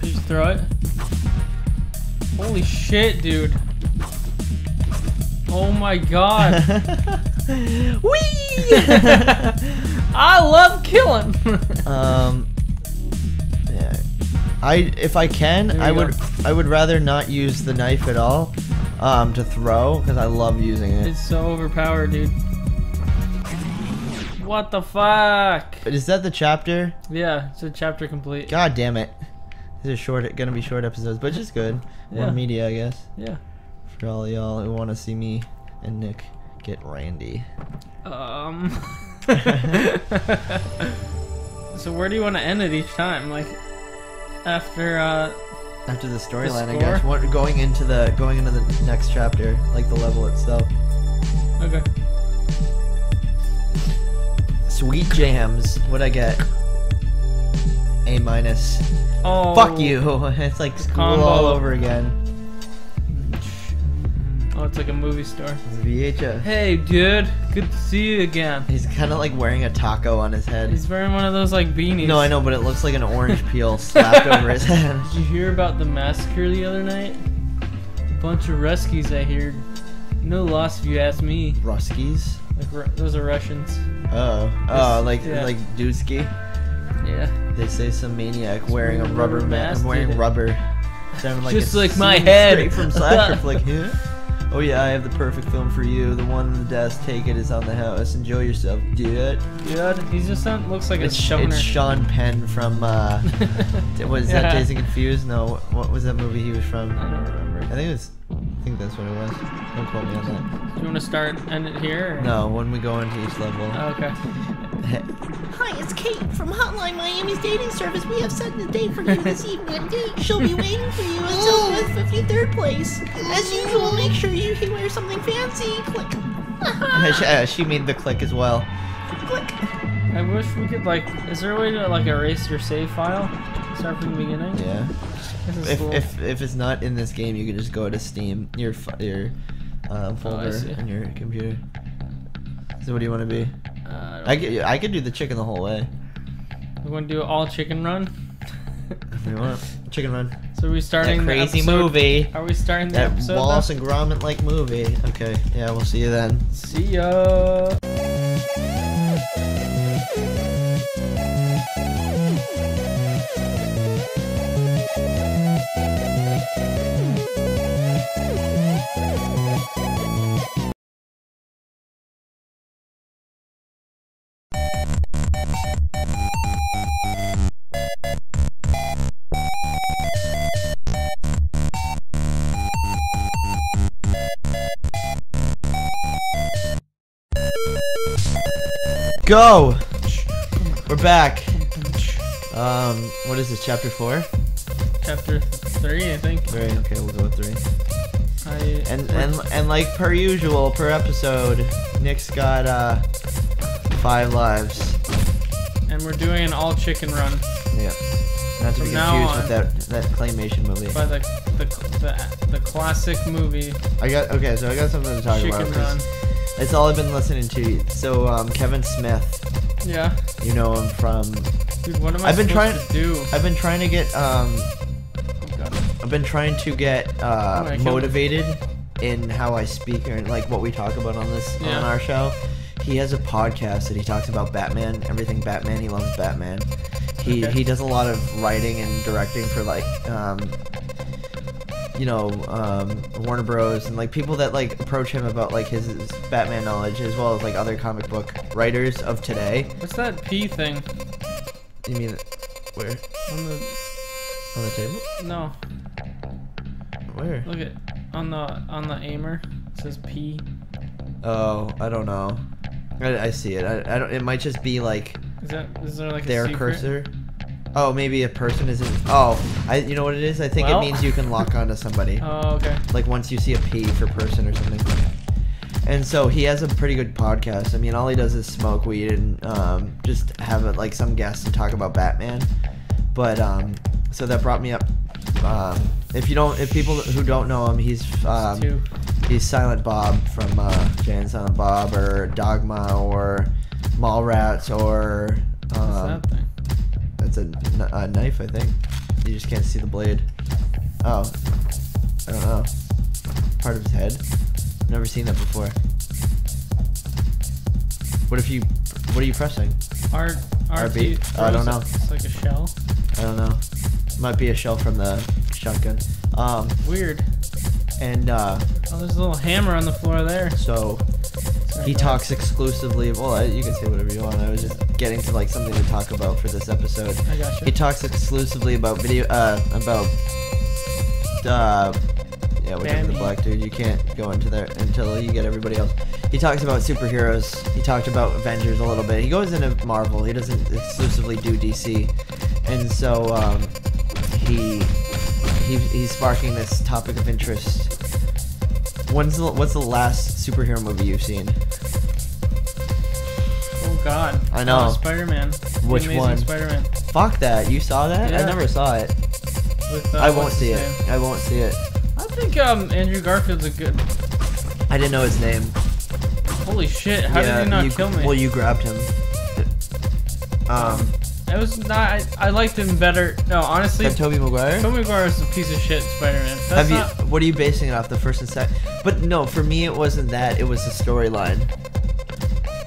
you just throw it. Holy shit, dude. Oh my god. Whee! I love killing. Yeah. If I can, I would rather not use the knife at all to throw, because I love using it. It's so overpowered, dude. What the fuck? But is that the chapter? Yeah, it's a chapter complete. God damn it. These are gonna be short episodes, but just good. Yeah. More media, I guess. Yeah. For all y'all who want to see me and Nick get randy. So where do you want to end it each time? Like after the storyline, I guess. Going into the next chapter, like the level itself. Okay. Sweet jams. What'd I get? A-. Oh. Fuck you. It's like school combo. all over again. Oh, it's like a movie store. It's VHS. Hey, dude. Good to see you again. He's kind of like wearing a taco on his head. He's wearing one of those like beanies. No, I know, but it looks like an orange peel slapped over his head. Did you hear about the massacre the other night? A bunch of Ruskies, I heard. No loss if you ask me. Ruskies? Like those are Russians. Oh, like Dusky. Yeah. They say some maniac wearing a rubber mask. I'm wearing dude. rubber. Sounded like Just a like my scene head. straight from Slasher Flick. Huh? Oh yeah, I have the perfect film for you. The one on the desk. Take it. It's on the house. Enjoy yourself, dude. Dude, he just looks like It's a stoner. Sean Penn from. Was that Dazed and Confused? No. What was that movie he was from? I don't remember. I think that's what it was. Don't quote me on that. Do you want to end it here? Or? No, when we go into each level. Oh, okay. Hi, it's Kate from Hotline Miami's dating service. We have set the date for you this evening. She'll be waiting for you until 53rd place. As usual, make sure you wear something fancy. Click. She made the click as well. Click. I wish we could is there a way to erase your save file? Start from the beginning? Yeah. If it's not in this game, you can just go to Steam, your folder on your computer. So what do you want to be? I could do the chicken the whole way. We want to do all chicken run? If you want. Chicken run. So are we starting that crazy the episode? movie. Are we starting the that episode? Wallace and Gromit like movie. Okay, yeah, we'll see you then. See ya. Go! We're back. What is this, chapter 4? Chapter 3, I think. 3, okay, we'll go with 3. And like per usual, per episode, Nick's got 5 lives. And we're doing an all chicken run. Yeah. Not to be confused with that claymation movie. By the classic movie. So I got something to talk about. Chicken Run. It's all I've been listening to. So Kevin Smith. Yeah. You know him from. Dude, what am I supposed to do? I've been trying to get God. I've been trying to get motivated in how I speak and like what we talk about on our show. He has a podcast that he talks about Batman, everything Batman. He loves Batman. He does a lot of writing and directing for like Warner Bros. And like people that like approach him about like his Batman knowledge, as well as like other comic book writers of today. What's that P thing? You mean where? On the table? No. Where? Look at on the aimer. It says P. Oh, I don't know. I see it. I don't. It might just be like. Is there like their a secret? cursor? Oh, maybe a person isn't. Oh, you know what it is? I think it means you can lock onto somebody. Oh, okay. Like once you see a P for person or something. And so he has a pretty good podcast. I mean, all he does is smoke weed and just have like some guests and talk about Batman. But so that brought me up. If people who don't know him, he's Silent Bob from Jay and Silent Bob, or Dogma, or Mallrats, or What's that thing? that's a knife, I think. You just can't see the blade. Oh. I don't know. Part of his head? Never seen that before. What are you pressing? RB? Oh, I don't know. It's like a shell. I don't know. Might be a shell from the shotgun. Weird. And oh, there's a little hammer on the floor there. So he talks exclusively. Well, you can say whatever you want. I was just getting to like something to talk about for this episode. I gotcha. He talks exclusively about yeah, whichever the black dude. You can't go into there until you get everybody else. He talks about superheroes. He talked about Avengers a little bit. He goes into Marvel. He doesn't exclusively do DC, and so he's sparking this topic of interest. What's the last superhero movie you've seen? Oh God! I know. Spider-Man. Which Amazing one? Spider-Man. Fuck that! You saw that? Yeah. I never saw it. With, I won't what's see his it. name? I won't see it. I think Andrew Garfield's a good. I didn't know his name. Holy shit! How did he not kill me? Well, you grabbed him. It was not. I liked him better. No, honestly. Than Tobey Maguire? Tobey Maguire is a piece of shit Spider-Man. What are you basing it off? The first and second? But no, for me it wasn't that. It was the storyline.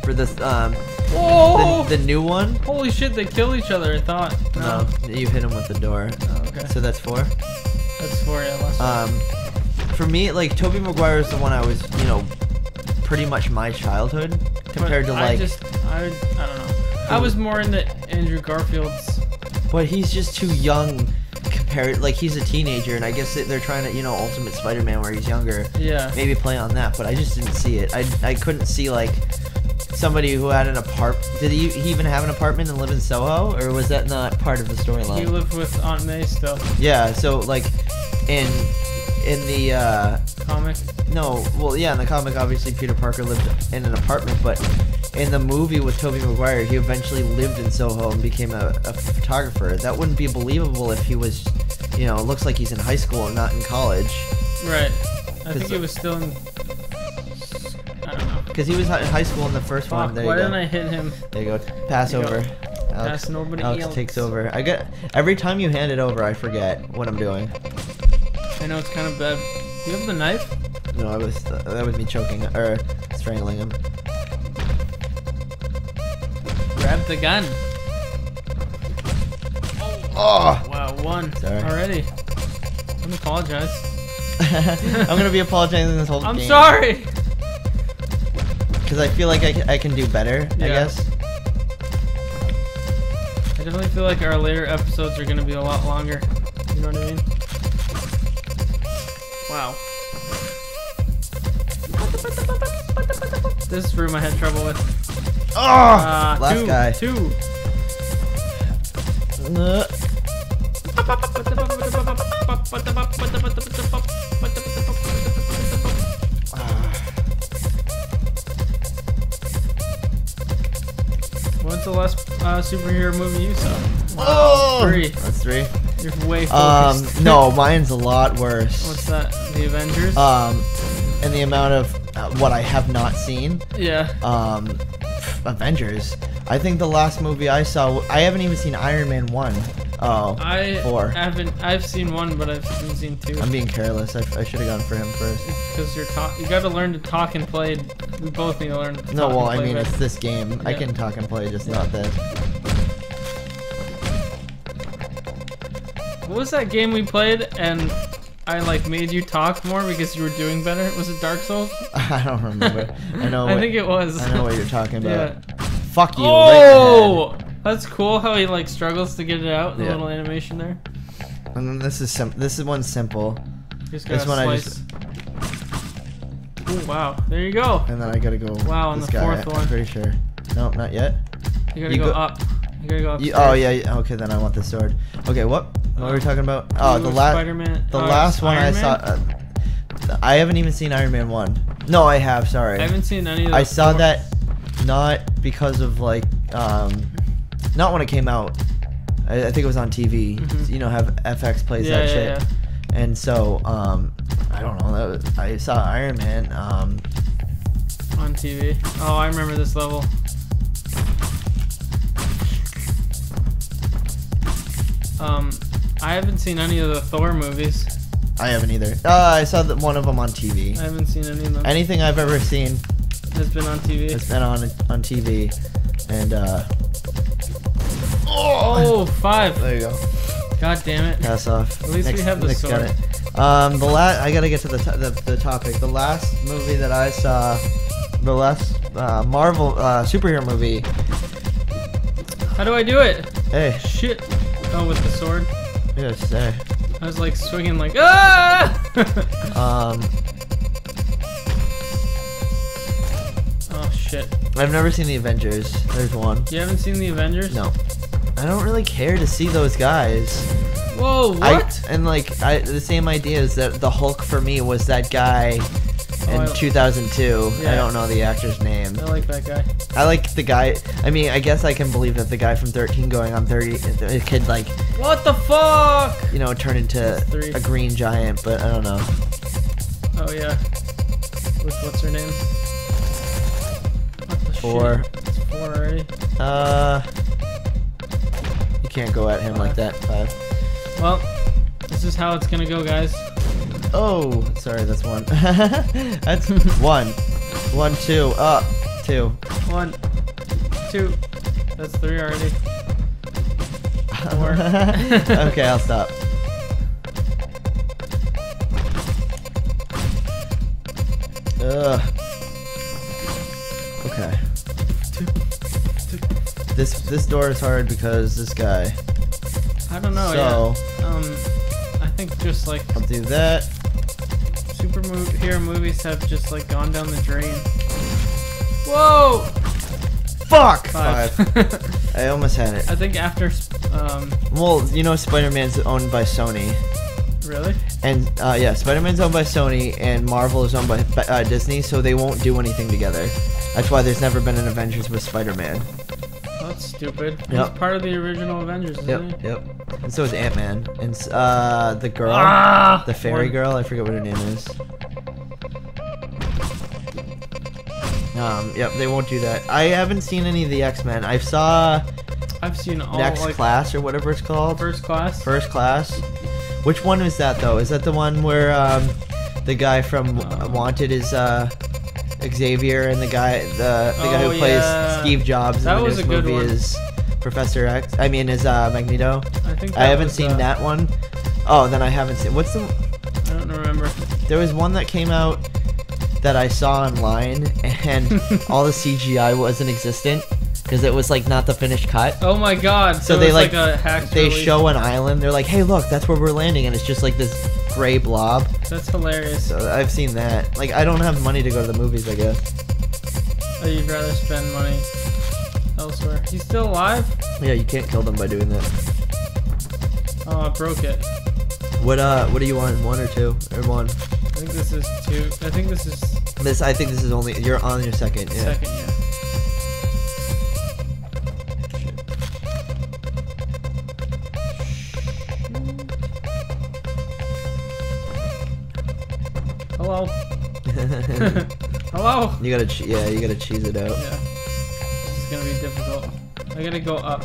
For this, Whoa! the new one. Holy shit! They kill each other. I thought. No, you hit him with the door. Oh, okay. So that's 4. That's 4. Yeah. Last one. For me, like Tobey Maguire is the one I was, pretty much my childhood compared to like. I don't know. I was more into Andrew Garfield's. But he's just too young compared. Like he's a teenager, and I guess they're trying to, Ultimate Spider-Man where he's younger. Yeah. Maybe play on that, but I just didn't see it. I couldn't see like somebody who had an apartment. Did he even have an apartment and live in Soho, or was that not part of the storyline? He lived with Aunt May still. Yeah. So like, in the Comic. No, well, yeah, in the comic, obviously Peter Parker lived in an apartment, but in the movie with Tobey Maguire, he eventually lived in Soho and became a photographer. That wouldn't be believable if he was, looks like he's in high school and not in college. Right. I think he was still in. I don't know. Because he was in high school in the first one. There Why you go. didn't I hit him? There you go. Pass over. Pass nobody Alex else. takes over. Every time you hand it over, I forget what I'm doing. I know it's kind of bad. Do you have the knife? No, that was me choking or strangling him. Grab the gun. Oh! Wow, 1 Sorry. already. I'm gonna apologize. I'm gonna be apologizing this whole game. I'm sorry. Because I feel like I can do better, I Yeah. guess. I definitely feel like our later episodes are gonna be a lot longer. You know what I mean? Wow. This room I had trouble with. Oh! Last guy. 2. What's the last superhero movie you saw? Oh! 3. That's 3. You're way focused. No, mine's a lot worse. What's that? The Avengers? And the amount of what I have not seen. Yeah. Avengers. I think the last movie I saw, I haven't even seen Iron Man 1. Oh, 4. I've seen 1, but I've seen 2. I'm being careless. I should have gone for him first. Because you gotta learn to talk and play. We both need to learn to talk No, well, and I play mean, better. it's this game. I Yeah. can talk and play, just not this. What was that game we played and I like made you talk more because you were doing better? Was it Dark Souls? I don't remember. I know. I think it was. I know what you're talking about. Yeah. Fuck you. Oh, that's cool how he like struggles to get it out. The Yeah. little animation there. And then this is one simple. Just This gotta one slice. Ooh, wow, there you go. And then I gotta go. Wow, on this the guy, fourth one. I'm pretty sure. No, not yet. You gotta You go go- up. You gotta go upstairs. Oh yeah. Okay, then I want the sword. Okay, what? What were we talking about? Oh, the last. Spider-Man. The last one I Iron saw. Man? I haven't even seen Iron Man 1. No, I have. Sorry. I haven't seen any of those. I saw four. that not because of like not when it came out. I think it was on TV. Mhm. You know, have FX plays Yeah, that yeah, shit. yeah. And so I don't know. I saw Iron Man. On TV. Oh, I remember this level. I haven't seen any of the Thor movies. I haven't either. I saw one of them on TV. I haven't seen any of them. Anything I've ever seen Has been on TV. has been on TV, and Oh, 5. there you go. God damn it. Pass off. At least we have the Nick's got sword. it. I gotta get to the topic. The last movie that I saw, the last Marvel superhero movie. How do I do it? Hey, Shit. Oh, with the sword? yes, hey. I was like swinging like, ah! Oh, shit. I've never seen the Avengers. There's one. You haven't seen the Avengers? No. I don't really care to see those guys. Whoa, what? The same idea is that the Hulk for me was that guy in 2002. Yeah. I don't know the actor's name. I like that guy. I like the guy. I mean, I guess I can believe that the guy from 13 going on 30, it could like, What the fuck? you know, turn into That's 3. a green giant, but I don't know. Oh, yeah. With what's her name? What the 4. shit? It's 4 already. You can't go at him like that. 5. Well, this is how it's gonna go, guys. Oh, sorry, that's 1. That's 1. 1, 2. 2. 1, 2. That's 3 already. 4. Okay, I'll stop. Ugh. Okay. This door is hard because this guy. I don't know. So I think just like I'll do that. superhero movies have just like gone down the drain. Whoa! Fuck. 5. 5. I almost had it. I think after Well, you know, Spider-Man's owned by Sony, really? and yeah, Spider-Man's owned by Sony, and Marvel is owned by Disney, so they won't do anything together. That's why there's never been an Avengers with Spider-Man. Well, that's stupid. Yep. He's part of the original Avengers, isn't he? Yep. And so is Ant-Man, and the girl, the fairy 1. girl. I forget what her name is. Yep, they won't do that. I haven't seen any of the X-Men. I've seen all Next like Class or whatever it's called. First Class. First Class. Which one is that though? Is that the one where the guy from Wanted is Xavier, and the guy guy who plays Steve Jobs That in the was newest a good movie one. is Professor X? I mean, is Magneto? I think I haven't was, seen that one. Oh, then I haven't seen. What's the? I don't remember. There was one that came out that I saw online, and all the CGI wasn't existent because it was like not the finished cut. Oh my god! So it they was like a hack they release. show an island. They're like, "Hey, look, that's where we're landing," and it's just like this gray blob. That's hilarious. So I've seen that. Like, I don't have money to go to the movies, I guess. Oh, you'd rather spend money elsewhere. He's still alive? Yeah, you can't kill them by doing that. Oh, I broke it. What do you want? 1 or 2 or 1? I think this is 2. I think this is I think this is only you're on your second. Yeah. second. Yeah. Hello. Hello. You gotta you gotta cheese it out. Yeah. This is gonna be difficult. I gotta go up.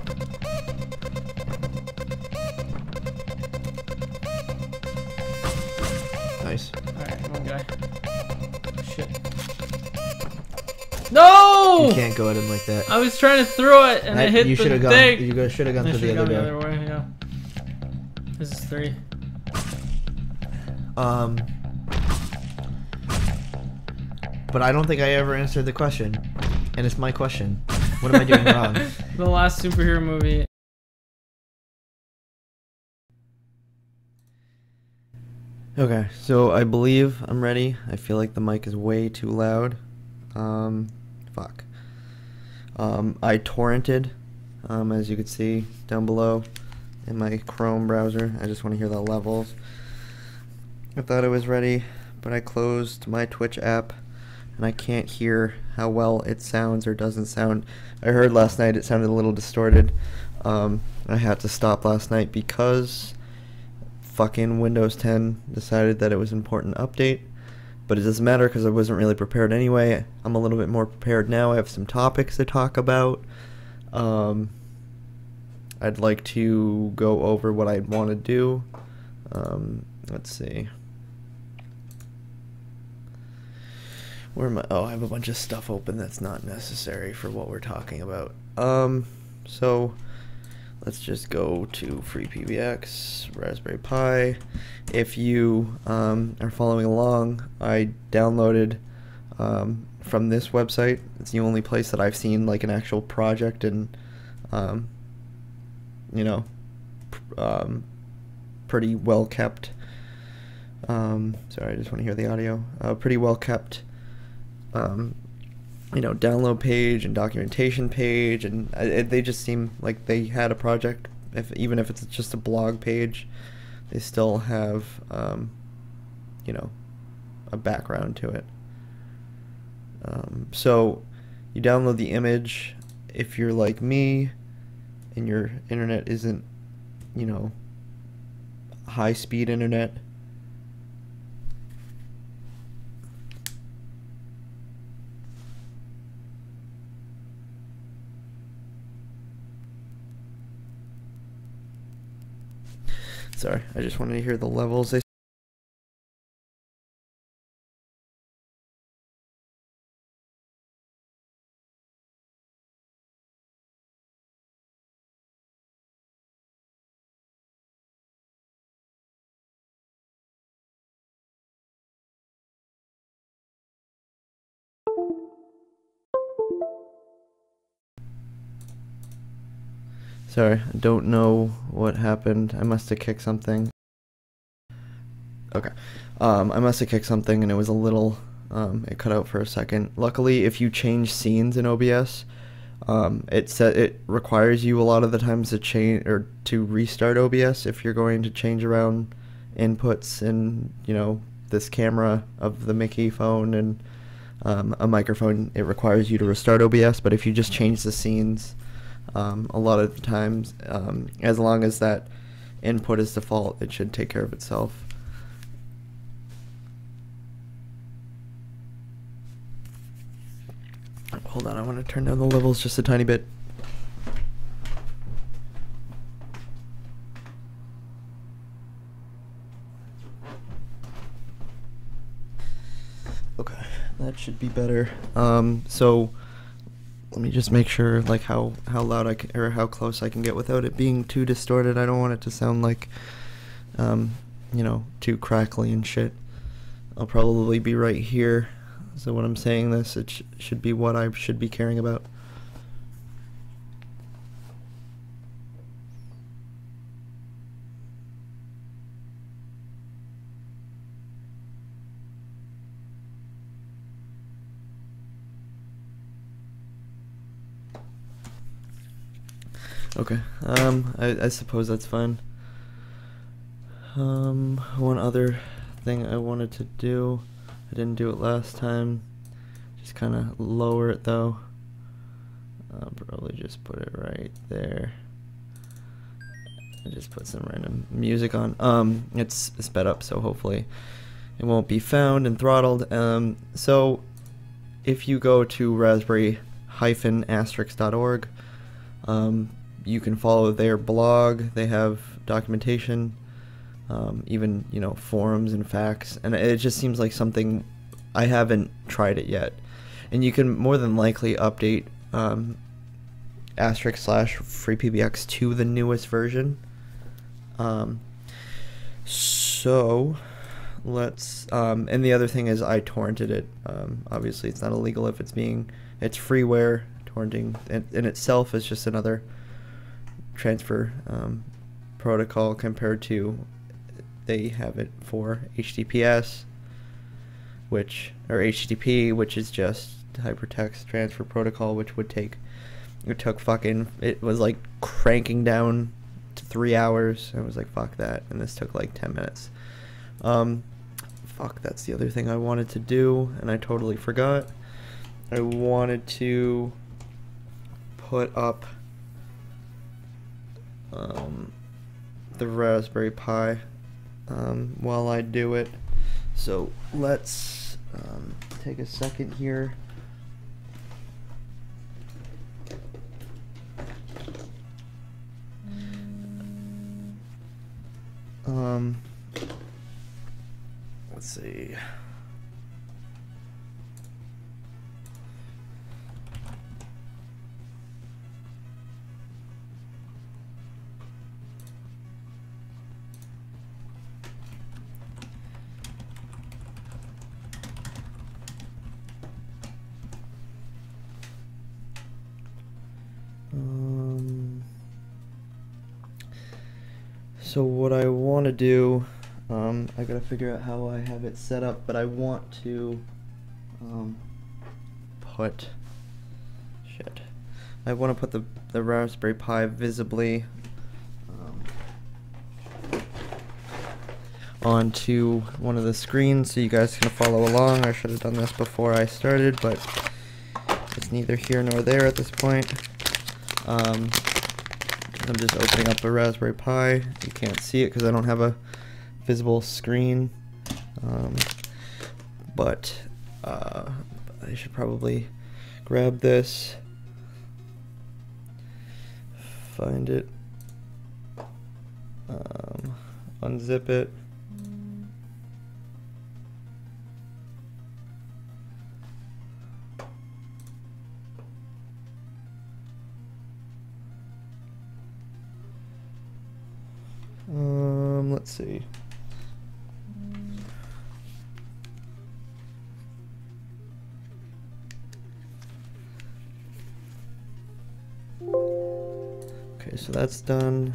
Nice. Alright, one guy. Shit. No! You can't go at him like that. I was trying to throw it and it hit you the should have gone. thing. You should have gone I to the should've other gone door. the other way, yeah. This is 3. But I don't think I ever answered the question, and it's my question. What am I doing wrong? The last superhero movie. Okay, so I believe I'm ready. I feel like the mic is way too loud. Fuck. I torrented, as you can see down below in my Chrome browser. I just want to hear the levels. I thought I was ready, but I closed my Twitch app, and I can't hear how well it sounds or doesn't sound. I heard last night it sounded a little distorted. I had to stop last night because fucking Windows 10 decided that it was an important update, but it doesn't matter because I wasn't really prepared anyway. I'm a little bit more prepared now. I have some topics to talk about, I'd like to go over what I want to do. Let's see. Where am I? Oh, I have a bunch of stuff open that's not necessary for what we're talking about. So let's just go to FreePBX, Raspberry Pi. If you are following along, I downloaded from this website. It's the only place that I've seen like an actual project and you know, pretty well kept. Sorry, I just want to hear the audio. Pretty well kept. You know, download page and documentation page, and they just seem like they had a project. Even if it's just a blog page, they still have you know, a background to it. So you download the image. If you're like me and your internet isn't, you know, high speed internet, sorry, I just wanted to hear the levels. Sorry, I don't know what happened. I must have kicked something. Okay. I must have kicked something and it was a little, it cut out for a second. Luckily, if you change scenes in OBS, it requires you a lot of the times to change or to restart OBS if you're going to change around inputs and, you know, this camera of the Mickey phone and a microphone. It requires you to restart OBS, but if you just change the scenes, a lot of the times, as long as that input is default, it should take care of itself. Hold on, I want to turn down the levels just a tiny bit. Okay, that should be better. So let me just make sure like how loud I can, or how close I can get without it being too distorted. I don't want it to sound like you know, too crackly and shit. I'll probably be right here. So when I'm saying this, it should be what I should be caring about. Okay, I suppose that's fine. One other thing I wanted to do, I didn't do it last time, just kind of lower it though. I'll probably just put it right there. I just put some random music on. It's sped up, so hopefully it won't be found and throttled. So if you go to raspberry-asterisk.org, you can follow their blog. They have documentation, even, you know, forums and facts, and it just seems like something. I haven't tried it yet, and you can more than likely update */FreePBX to the newest version. So let's and the other thing is I torrented it. Obviously it's not illegal if it's freeware. Torrenting in itself is just another transfer protocol compared to, they have it for HTTPS, or HTTP, which is just hypertext transfer protocol, which it was like cranking down to 3 hours. I was like, fuck that, and this took like 10 minutes. Fuck, that's the other thing I wanted to do, and I totally forgot. I wanted to put up the Raspberry Pi while I do it. So let's take a second here. Let's see. So what I want to do, I gotta figure out how I have it set up, but I want to I want to put the Raspberry Pi visibly onto one of the screens so you guys can follow along. I should have done this before I started, but it's neither here nor there at this point. I'm just opening up a Raspberry Pi. You can't see it because I don't have a visible screen, but I should probably grab this, find it, unzip it, let's see. Okay, so that's done.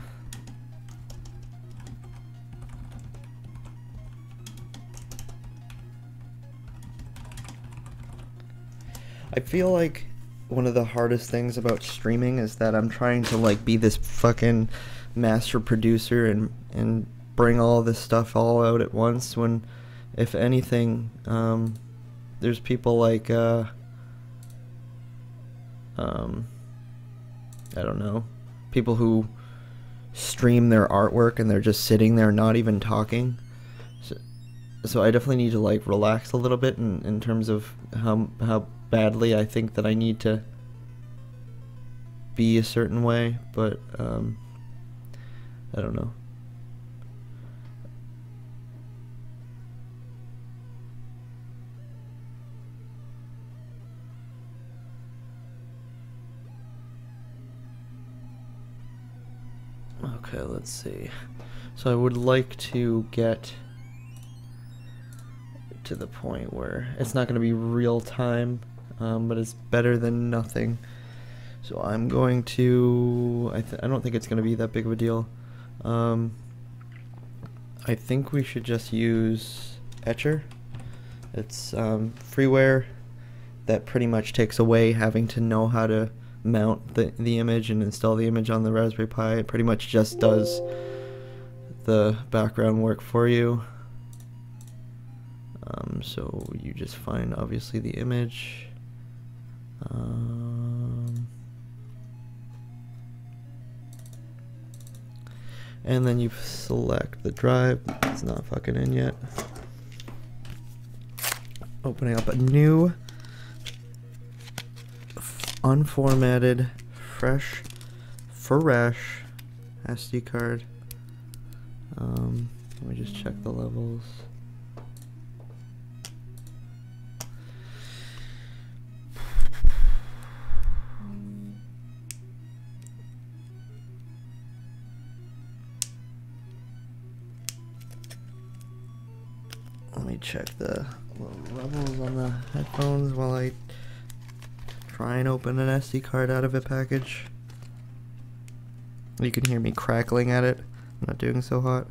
I feel like one of the hardest things about streaming is that I'm trying to like be this fucking master producer and bring all this stuff all out at once, when if anything there's people like I don't know, people who stream their artwork and they're just sitting there not even talking, so I definitely need to like relax a little bit in terms of how badly I think that I need to be a certain way, but I don't know. Okay, let's see. So I would like to get to the point where it's not going to be real time, but it's better than nothing. So I'm going to, I don't think it's going to be that big of a deal. I think we should just use Etcher. It's freeware that pretty much takes away having to know how to mount the image and install the image on the Raspberry Pi. It pretty much just does the background work for you. So you just find obviously the image. And then you select the drive. It's not fucking in yet. Opening up a new unformatted fresh SD card. Let me just check the levels. Let me check the levels on the headphones while I try and open an SD card out of a package. You can hear me crackling at it. I'm not doing so hot.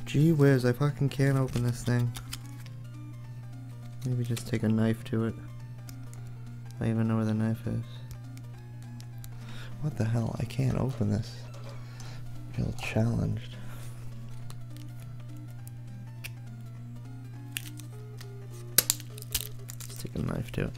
Gee whiz, I fucking can't open this thing. Maybe just take a knife to it. I even know where the knife is. What the hell? I can't open this. I feel challenged. Let's take a knife to it.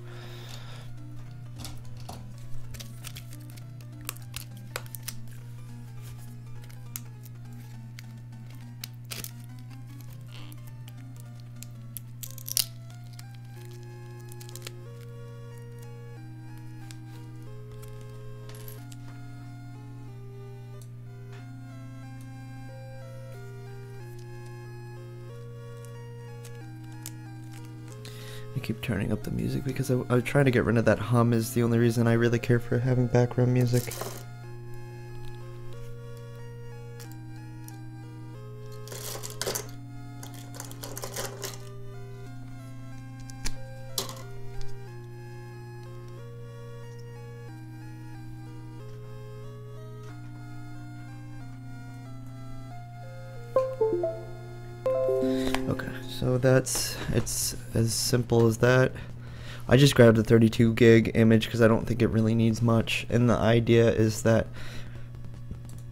keep turning up the music because I was trying to get rid of that hum. Is the only reason I really care for having background music. Okay, so it's as simple as that. I just grabbed a 32 gig image because I don't think it really needs much, and the idea is that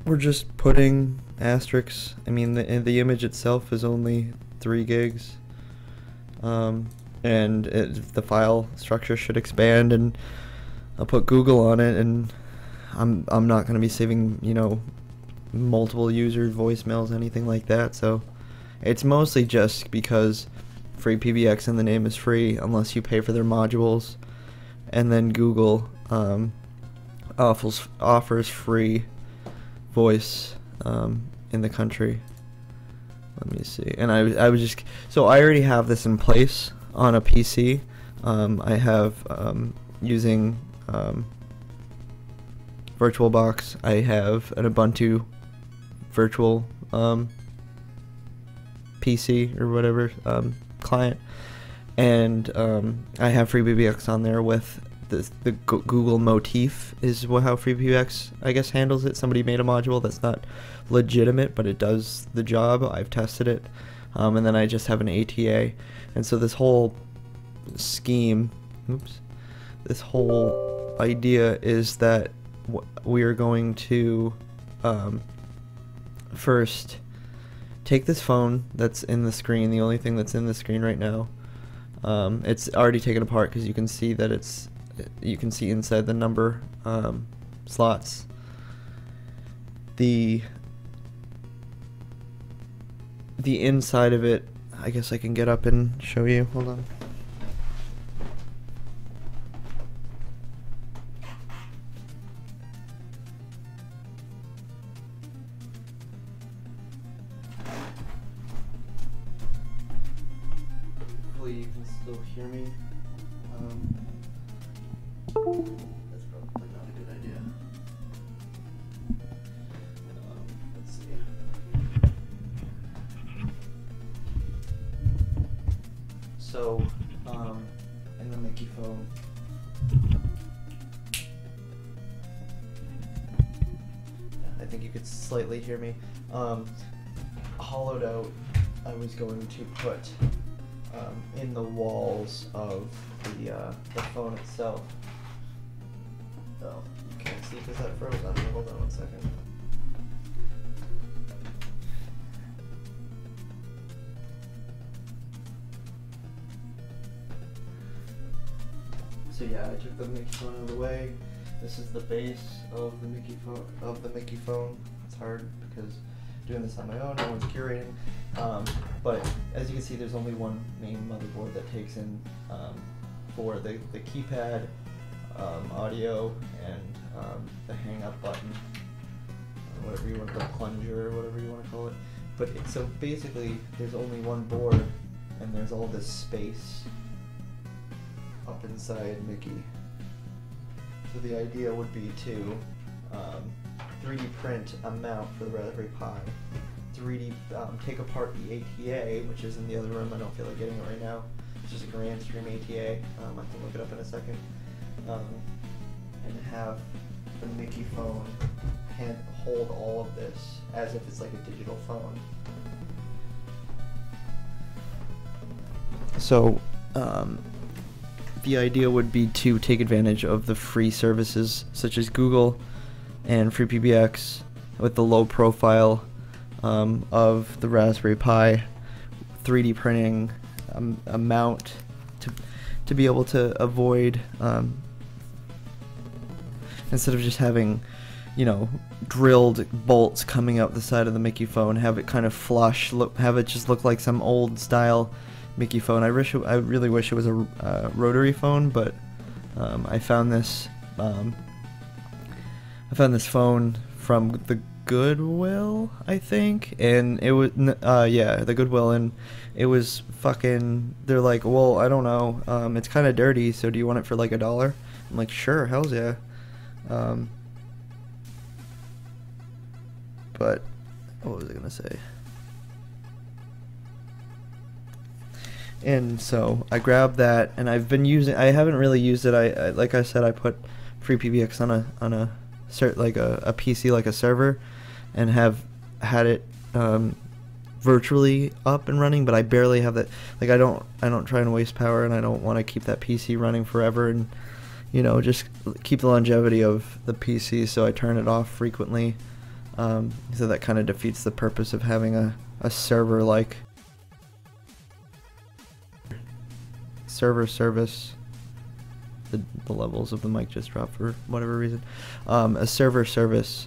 we're just putting asterisks. I mean, the image itself is only 3 gigs, and the file structure should expand, and I'll put Google on it, and I'm not going to be saving, you know, multiple user voicemails, anything like that. So it's mostly just because free PBX and the name is free unless you pay for their modules, and then Google offers free voice in the country. Let me see. And I was just, so I already have this in place on a PC. I have using VirtualBox. I have an Ubuntu virtual PC or whatever client, and I have FreeBBX on there with the Google motif is how FreeBBX I guess handles it. Somebody made a module that's not legitimate, but it does the job. I've tested it, and then I just have an ATA, and so this whole scheme, this whole idea is that we are going to first take this phone that's in the screen, the only thing that's in the screen right now. It's already taken apart because you can see that you can see inside the number slots. The inside of it, I guess I can get up and show you. Hold on. Hopefully you can still hear me. That's probably not a good idea. Let's see. So, in the Mickey phone, I think you could slightly hear me. Hollowed out, I was going to put in the walls of the phone itself. Oh, you can't see because that froze on me. Hold on 1 second. So yeah, I took the Mickey phone out of the way. This is the base of the Mickey phone. It's hard because doing this on my own, no one's curating. But as you can see, there's only one main motherboard that takes in for the keypad, audio, and the hang up button, whatever you want to call it, plunger, or whatever you want to call it. But so basically, there's only one board, and there's all this space up inside Mickey. So the idea would be to 3D print a mount for the Raspberry Pi, 3D take apart the ATA, which is in the other room. I don't feel like getting it right now. It's just a Grand Stream ATA. I can look it up in a second. And have the Mickey phone hold all of this as if it's like a digital phone. So the idea would be to take advantage of the free services such as Google and FreePBX with the low profile of the Raspberry Pi, 3D printing a mount to be able to avoid instead of just having, you know, drilled bolts coming out the side of the Mickey phone, have it kind of flush, have it just look like some old style Mickey phone. I really wish it was a rotary phone, but I found this phone from the Goodwill, I think, and it was yeah, the Goodwill, and it was fucking. They're like, well, I don't know, it's kind of dirty, so do you want it for like $1? I'm like, sure, hell's yeah. But what was I gonna say? And so I grabbed that, and I've been using. I haven't really used it. I like I said, I put FreePBX on a PC, like a server, and have had it virtually up and running, but I barely have that. Like I don't try and waste power, and I don't want to keep that PC running forever, and you know, just keep the longevity of the PC. So I turn it off frequently. So that kind of defeats the purpose of having a server like server service. The levels of the mic just dropped for whatever reason. A server service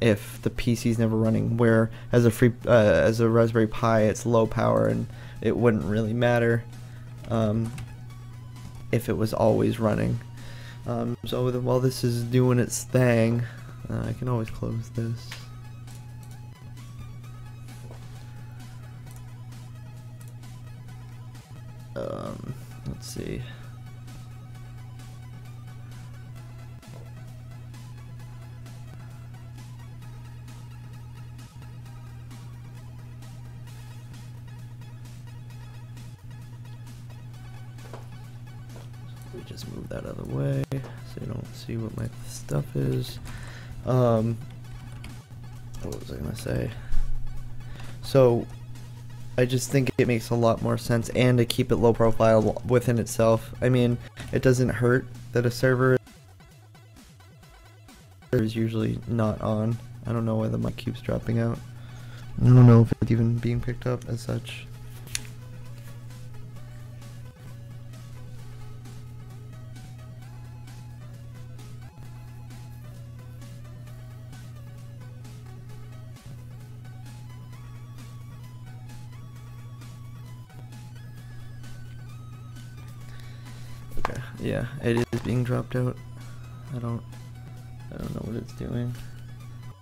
if the PC's never running, where as a Raspberry Pi it's low power and it wouldn't really matter if it was always running. So while this is doing its thing, I can always close this. Let's see. We just move that out of the way so you don't see what my stuff is. What was I gonna say? So I just think it makes a lot more sense, and to keep it low profile within itself. I mean, it doesn't hurt that a server is usually not on. I don't know why the mic keeps dropping out. I don't know if it's even being picked up as such. Okay, yeah, it is being dropped out. I don't know what it's doing.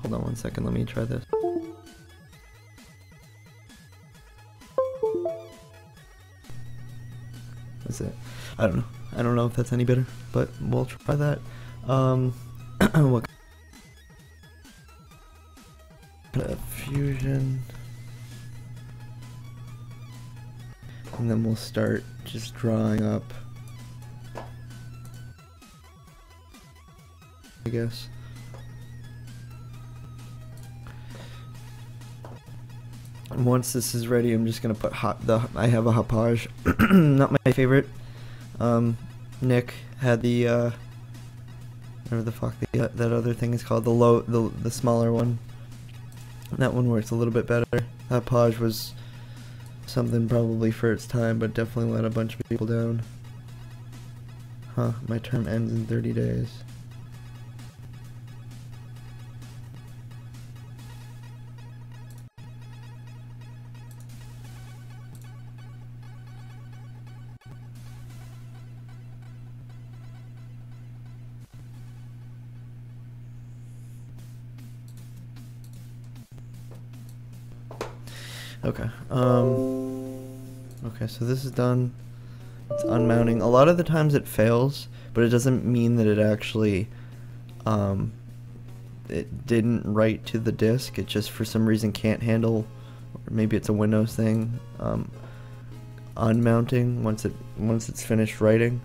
Hold on one second, let me try this. That's it. I don't know if that's any better, but we'll try that. What fusion, and then we'll start just drawing up, I guess. And once this is ready, I'm just gonna put I have a Hopage, not my favorite. Nick had the whatever the fuck that other thing is called, the smaller one. That one works a little bit better. Hopage was something probably for its time, but definitely let a bunch of people down. Huh, my term ends in 30 days. Okay, okay, so this is done. It's unmounting. A lot of the times it fails, but it doesn't mean that it actually, it didn't write to the disk. It just for some reason can't handle, or maybe it's a Windows thing, unmounting once it's finished writing.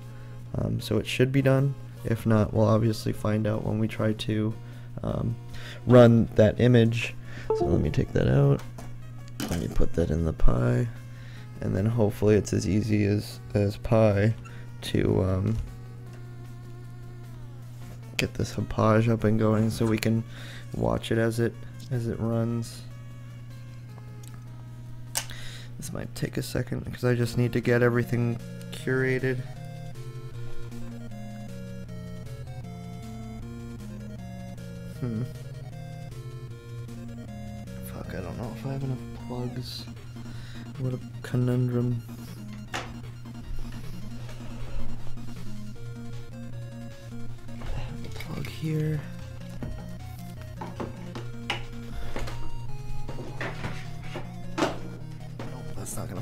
So it should be done. If not, we'll obviously find out when we try to run that image. So let me take that out. Let me put that in the Pi, and then hopefully it's as easy as Pi to get this Hopage up and going, so we can watch it as it runs. This might take a second because I just need to get everything curated. Fuck, I don't know if I have enough plugs. What a conundrum. Plug here.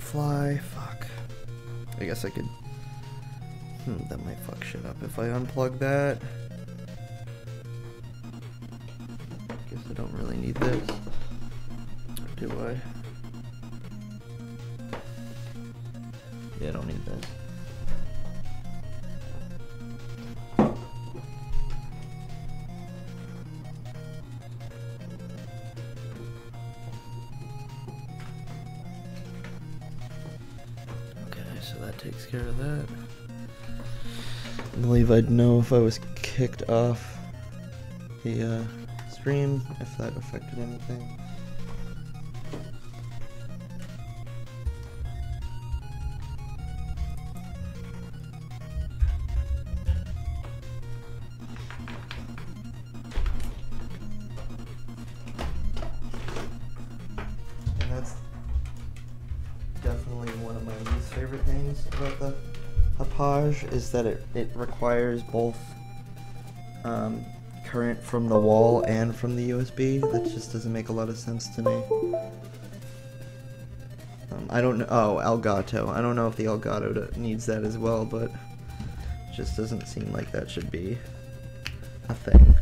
fly. Fuck. I guess I could. That might fuck shit up if I unplug that. Guess I don't really need this. Or do I? Yeah, I don't need this. So that takes care of that. I believe I'd know if I was kicked off the stream, if that affected anything. And that's definitely one of my least favorite things about the Hauppauge is that it requires both current from the wall and from the USB. That just doesn't make a lot of sense to me. I don't know. Oh, Elgato. I don't know if the Elgato needs that as well, but it just doesn't seem like that should be a thing.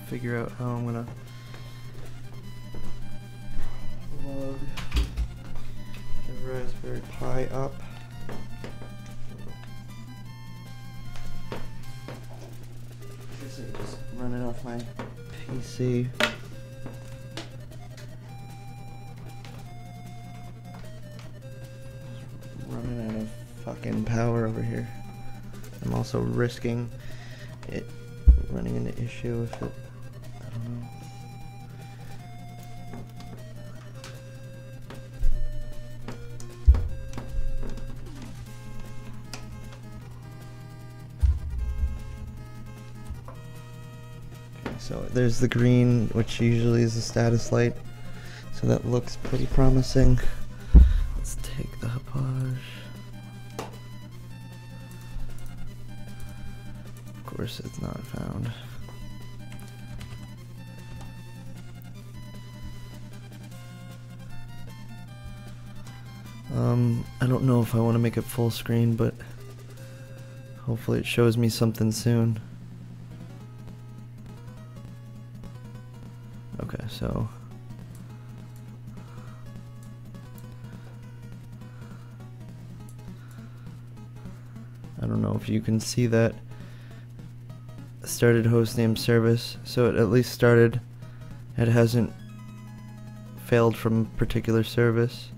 Figure out how I'm gonna plug the Raspberry Pi up. I guess I just run it off my PC. Running out of fucking power over here. I'm also risking it running into issue if it. I don't know. Okay, so there's the green, which usually is the status light. So that looks pretty promising. Let's take the Hauppauge. Of course, it's not found. I don't know if I want to make it full screen, but hopefully it shows me something soon. Okay, so I don't know if you can see that. Started hostname service, so it at least started. It hasn't failed from particular service.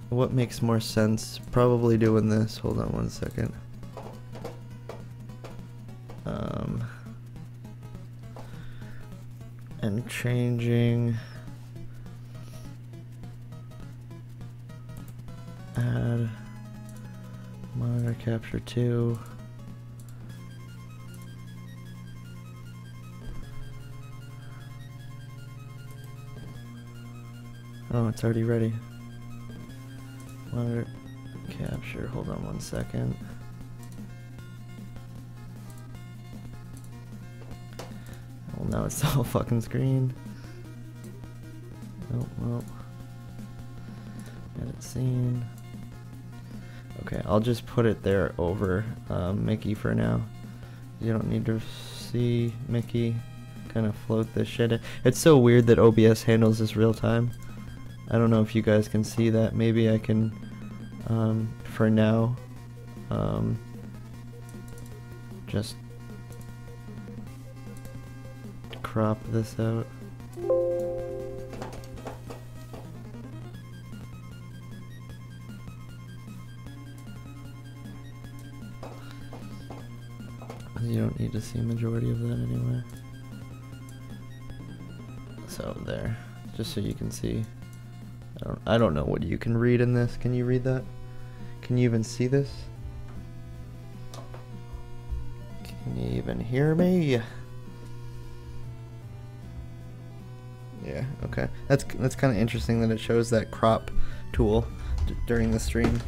What makes more sense? Probably doing this. Hold on one second. And changing. Add monitor capture 2. Oh, it's already ready. Monitor capture, hold on one second. Well, now it's the whole fucking screen. Oh, well. Edit scene. Okay, I'll just put it there over Mickey for now. You don't need to see Mickey kind of float this shit. It's so weird that OBS handles this real time. I don't know if you guys can see that. Maybe I can, for now, just crop this out. You don't need to see a majority of that anyway. So there, just so you can see. I don't know what you can read in this. Can you read that? Can you even see this? Can you even hear me? Okay, that's kind of interesting that it shows that crop tool during the stream.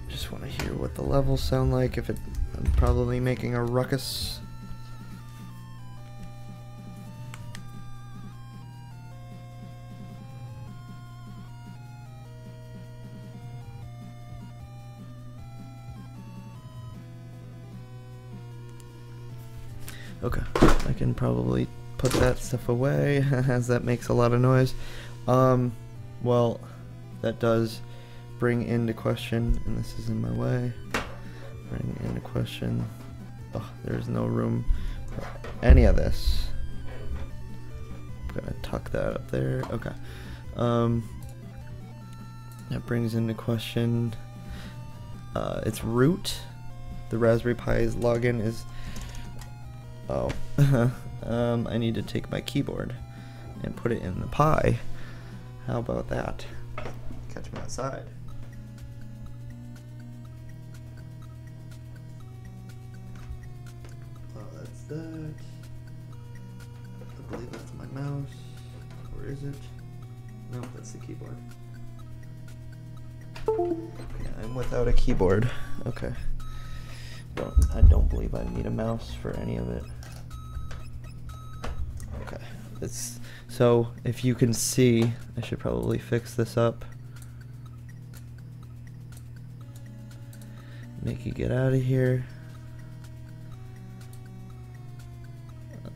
Just want to hear what the levels sound like. If I'm probably making a ruckus. Okay, I can probably put that stuff away as that makes a lot of noise. Well, that does bring into question, and this is in my way, bring into question, oh, there's no room for any of this. I'm gonna tuck that up there. Okay. That brings into question its root. The Raspberry Pi's login is, oh, I need to take my keyboard and put it in the Pi. How about that? Catch me outside. Oh, that's that. I believe that's my mouse. Or is it? No, that's the keyboard. Okay, I'm without a keyboard. Okay. I don't believe I need a mouse for any of it. Okay. So if you can see, I should probably fix this up. Make you get out of here.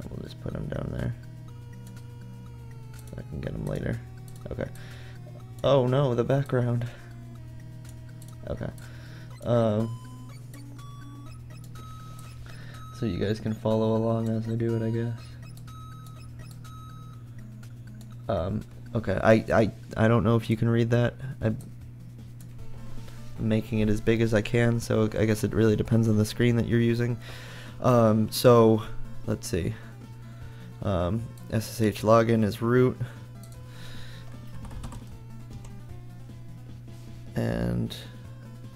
We'll just put them down there. So I can get them later. Okay. Oh no, the background. Okay. So you guys can follow along as I do it, I guess. Okay, I don't know if you can read that. I'm making it as big as I can, so I guess it really depends on the screen that you're using. So, let's see. SSH login is root. And,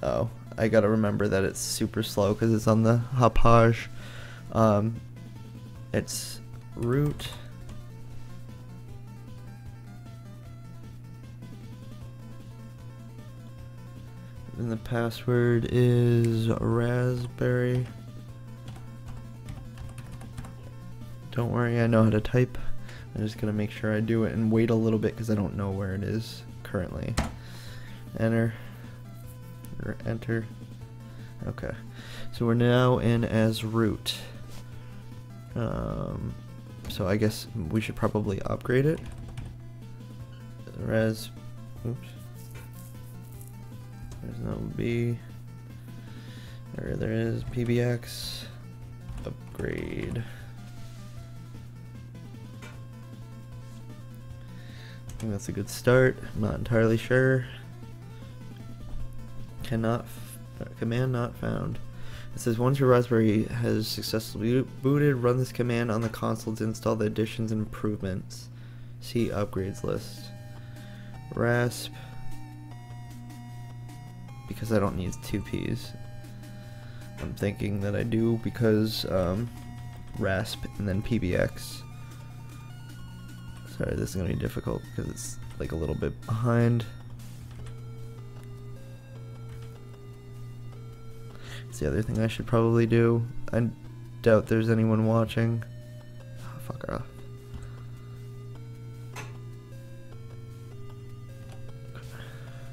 oh, I gotta remember that it's super slow because it's on the Hauppauge. It's root. And the password is raspberry. Don't worry, I know how to type. I'm just gonna make sure I do it and wait a little bit because I don't know where it is currently. Enter. Or enter. Okay. So we're now in as root. So I guess we should probably upgrade it. Oops. There's no B. There is PBX. Upgrade. I think that's a good start. I'm not entirely sure. Command not found. It says once your Raspberry has successfully booted, run this command on the console to install the additions and improvements. See upgrades list. Rasp. Because I don't need 2 P's. I'm thinking that I do because Rasp and then PBX. Sorry, this is gonna be difficult because it's like a little bit behind. It's the other thing I should probably do. I doubt there's anyone watching. Oh, fuck off.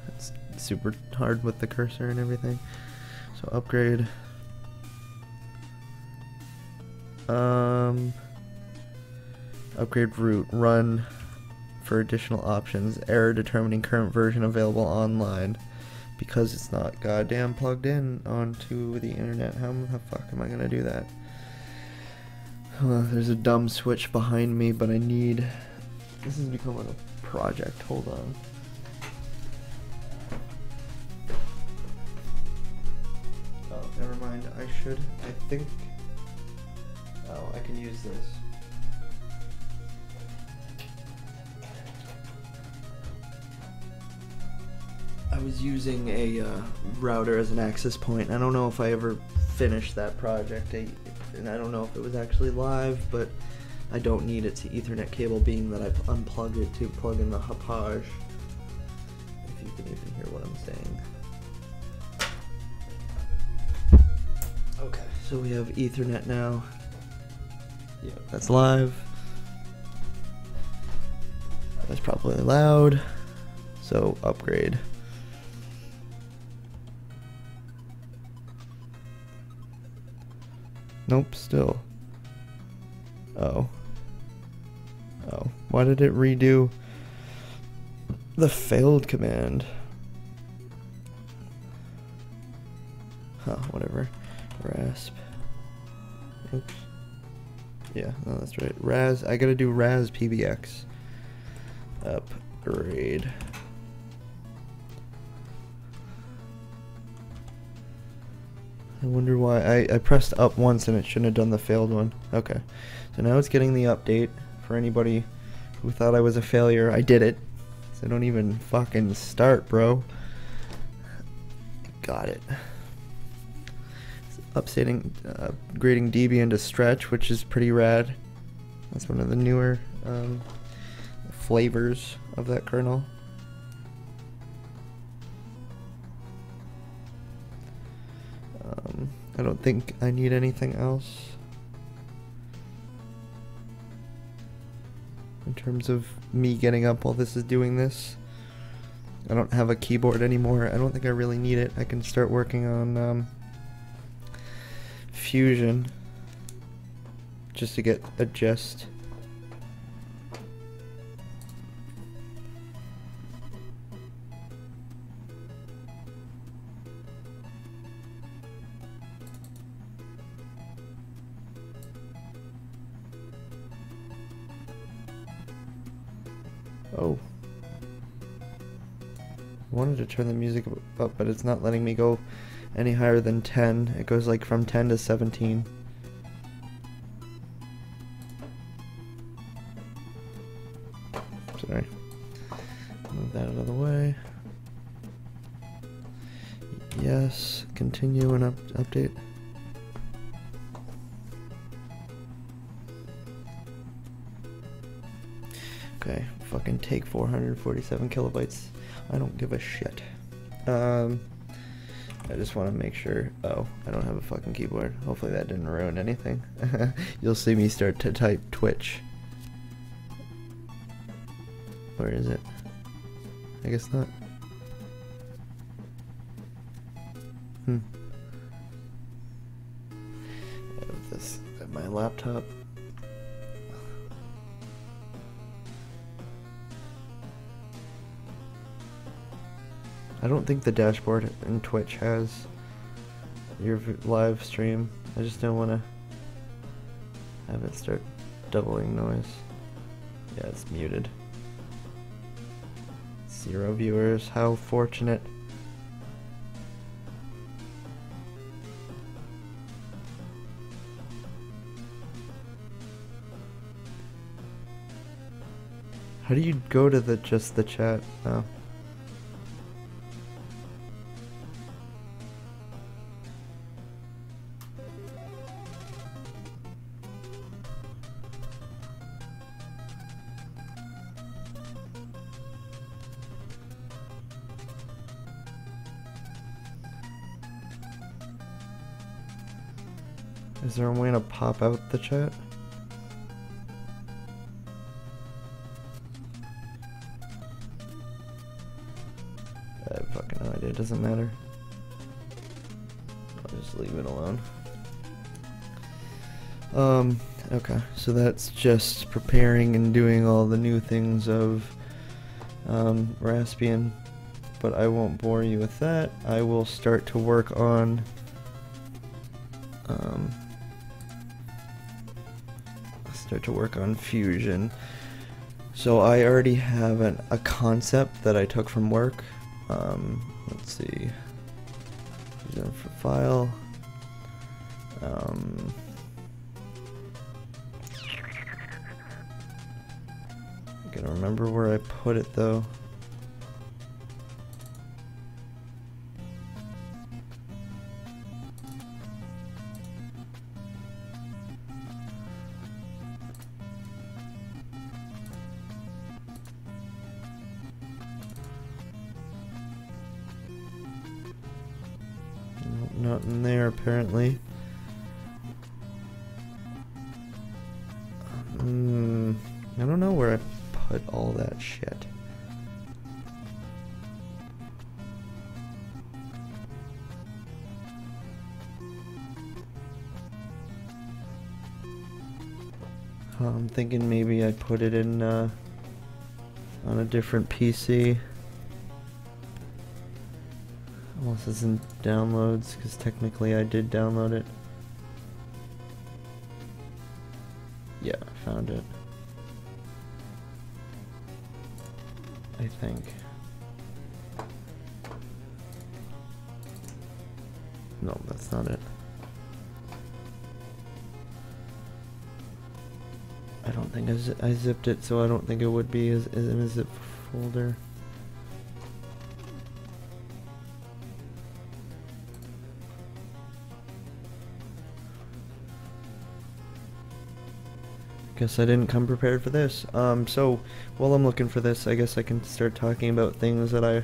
It's super hard with the cursor and everything. So upgrade. Upgrade root. Run for additional options. Error determining current version available online. Because it's not goddamn plugged in onto the internet. How the fuck am I gonna do that? There's a dumb switch behind me, but I need... This is becoming a project. Hold on. Oh, never mind. I think... Oh, I can use this. I was using a router as an access point. I don't know if I ever finished that project. and I don't know if it was actually live, but I don't need it to Ethernet cable, being that I've unplugged it to plug in the Hauppauge. If you can even hear what I'm saying. Okay, so we have Ethernet now. Yeah, that's live. That's probably loud. So upgrade. Nope, still. Oh. Oh. Why did it redo the failed command? Huh, whatever. Rasp. Oops. Yeah, no, that's right. Raz, I gotta do Raz PBX. Upgrade. I wonder why. I pressed up once and it shouldn't have done the failed one. Okay. So now it's getting the update. For anybody who thought I was a failure, I did it. So don't even fucking start, bro. Got it. Updating, grading DB into stretch, which is pretty rad. That's one of the newer flavors of that kernel. I don't think I need anything else in terms of me getting up while this is doing this. I don't have a keyboard anymore. I don't think I really need it. I can start working on Fusion just to get a gist. Oh. I wanted to turn the music up, but it's not letting me go any higher than 10. It goes like from 10 to 17. Sorry. Move that out of the way. Yes. Continue and update. Okay, fucking take 447 kilobytes. I don't give a shit. I just want to make sure. Oh, I don't have a fucking keyboard. Hopefully that didn't ruin anything. You'll see me start to type Twitch. Where is it? I guess not. I have this at my laptop. I don't think the dashboard in Twitch has your live stream. I just don't want to have it start doubling noise. Yeah, it's muted. 0 viewers, how fortunate. How do you go to just the chat? Oh. Is there a way to pop out the chat? I have fucking no idea, it doesn't matter. I'll just leave it alone. Okay, so that's just preparing and doing all the new things of Raspbian, but I won't bore you with that. I will start to work on Fusion. So I already have a concept that I took from work. Let's see. Fusion for file. I gotta remember where I put it though. not in there apparently. I don't know where I put all that shit. I'm thinking maybe I put it in on a different PC. Unless it's in downloads, because technically I did download it. Yeah, I found it. I think. No, that's not it. I don't think I zipped it, so I don't think it would be in a zip folder. Guess I didn't come prepared for this. So while I'm looking for this, I guess I can start talking about things that I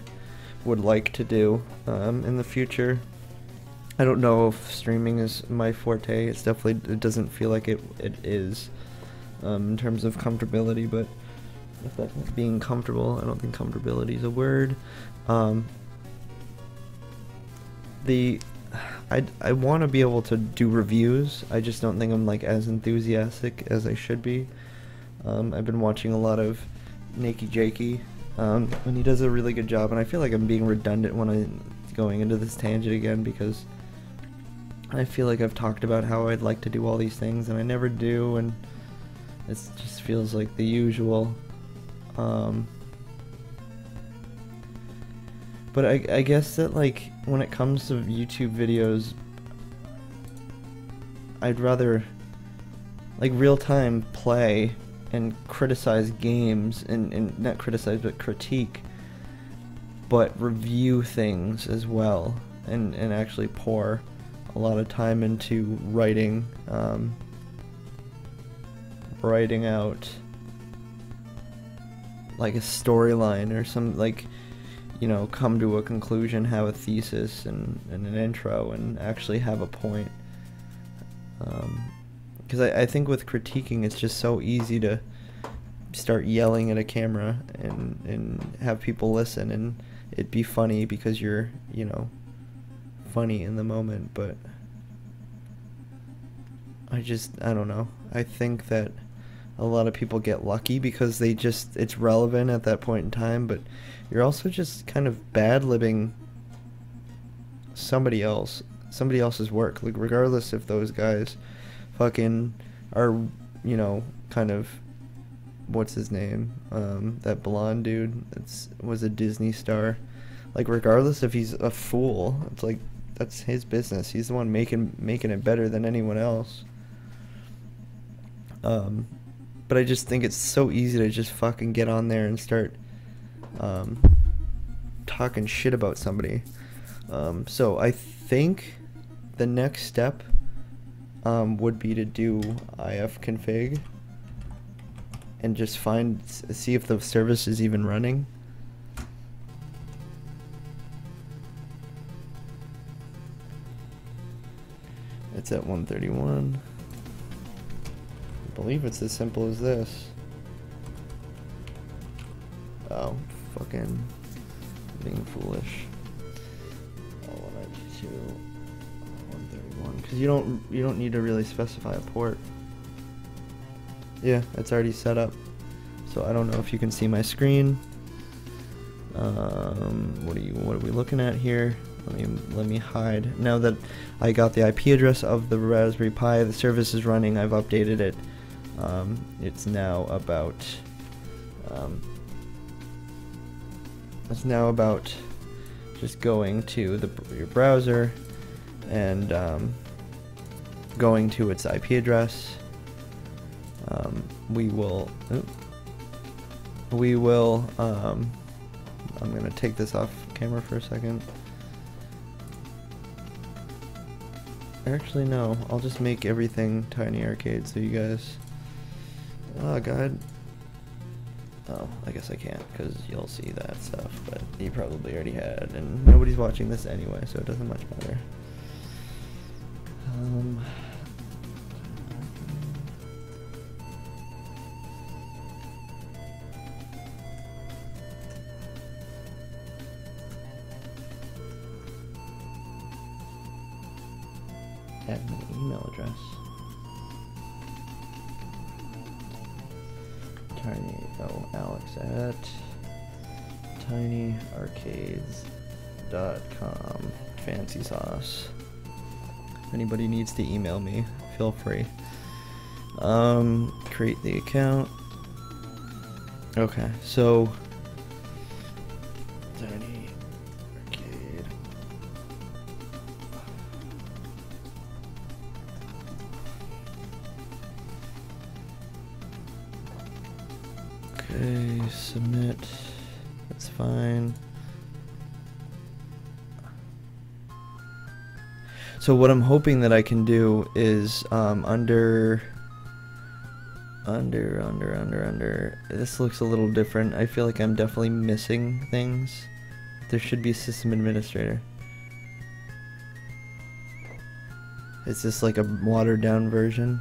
would like to do in the future. I don't know if streaming is my forte. It's definitely, it doesn't feel like it is in terms of comfortability, but if that's being comfortable, I don't think comfortability is a word. I want to be able to do reviews. I just don't think I'm like as enthusiastic as I should be. I've been watching a lot of Nakey Jakey, and he does a really good job, and I feel like I'm being redundant when I'm going into this tangent again, because I feel like I've talked about how I'd like to do all these things and I never do, and it just feels like the usual. But I guess that, like, when it comes to YouTube videos, I'd rather, like, real-time play and criticize games, and not criticize, but critique, but review things as well, and actually pour a lot of time into writing, writing out, like, a storyline or some, like, you know, come to a conclusion, have a thesis and an intro, and actually have a point. Because I think with critiquing, it's just so easy to start yelling at a camera and have people listen, and it'd be funny because you're, you know, funny in the moment. But I don't know. I think that a lot of people get lucky because it's relevant at that point in time, but you're also just kind of bad-libbing somebody else's work. Like, regardless if those guys fucking are, you know, kind of, what's his name? That blonde dude was a Disney star. Like, regardless if he's a fool, it's like, that's his business. He's the one making it better than anyone else. But I just think it's so easy to just fucking get on there and start talking shit about somebody. So I think the next step would be to do ifconfig and just see if the service is even running. It's at 131. I believe it's as simple as this. Oh, fucking being foolish. Oh, 192, 131. Because you don't need to really specify a port. Yeah, it's already set up. So I don't know if you can see my screen. What are we looking at here? Let me hide. Now that I got the IP address of the Raspberry Pi, the service is running. I've updated it. It's now about just going to your browser and going to its IP address. I'm gonna take this off camera for a second. Actually, no, I'll just make everything TinyArcade so you guys. Oh god. Oh, I guess I can't because you'll see that stuff, but you probably already had, and nobody's watching this anyway, so it doesn't much matter. Admin email address. Alex at tinyarcades.com. Fancy sauce. If anybody needs to email me, feel free. Create the account. Okay, so Tiny Arcade. Okay, submit. That's fine. So what I'm hoping that I can do is under. This looks a little different. I feel like I'm definitely missing things. There should be a system administrator. Is this like a watered down version?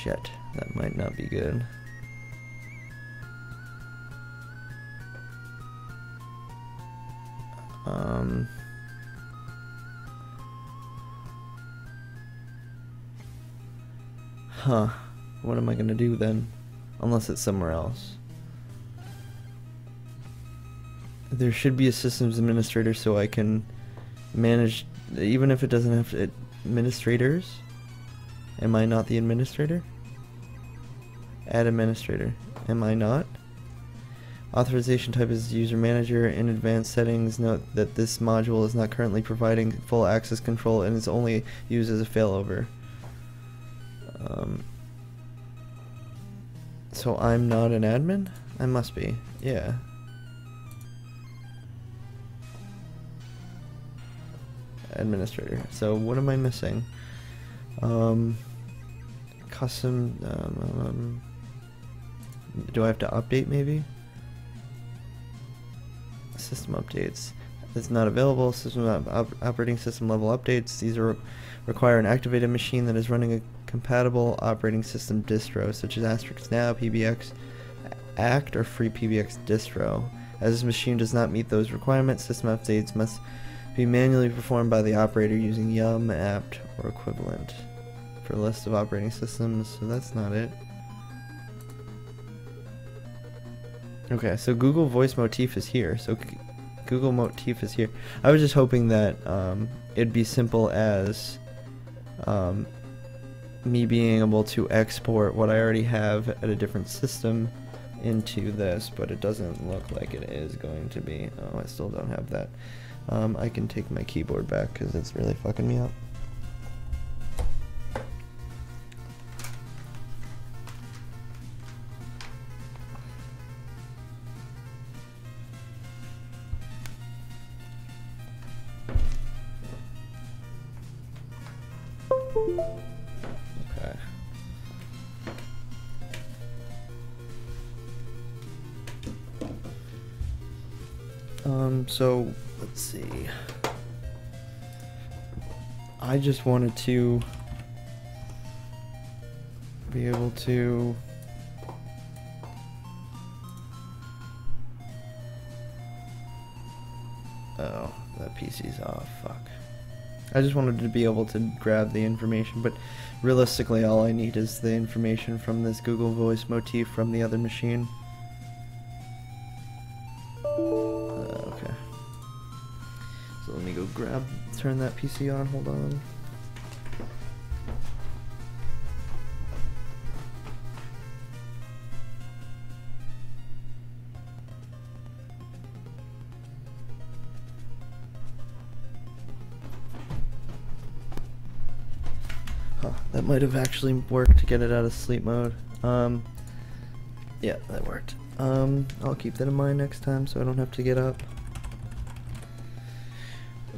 Shit, that might not be good. Huh. What am I gonna do then? Unless it's somewhere else. There should be a systems administrator so I can manage, even if it doesn't have to, administrators? Am I not the administrator? Add administrator. Am I not? Authorization type is user manager. In advanced settings, note that this module is not currently providing full access control and is only used as a failover. So I'm not an admin? I must be, yeah. Administrator. So what am I missing? Custom, do I have to update maybe? System updates. It's not available. System operating system level updates. These require an activated machine that is running a compatible operating system distro, such as Asterisk Now, PBX, ACT, or Free PBX distro. As this machine does not meet those requirements, system updates must be manually performed by the operator using yum, apt, or equivalent. For a list of operating systems, so that's not it. Okay, so Google Voice Motif is here. So Google Motif is here. I was just hoping that it'd be simple as me being able to export what I already have at a different system into this, but it doesn't look like it is going to be. Oh, I still don't have that. I can take my keyboard back because it's really fucking me up. Okay. So let's see. I just wanted to be able to oh, that PC's off, fuck. I just wanted to be able to grab the information, but realistically all I need is the information from this Google Voice Motif from the other machine. Okay. So let me go turn that PC on, hold on. That might have actually worked to get it out of sleep mode. Yeah, that worked. I'll keep that in mind next time so I don't have to get up.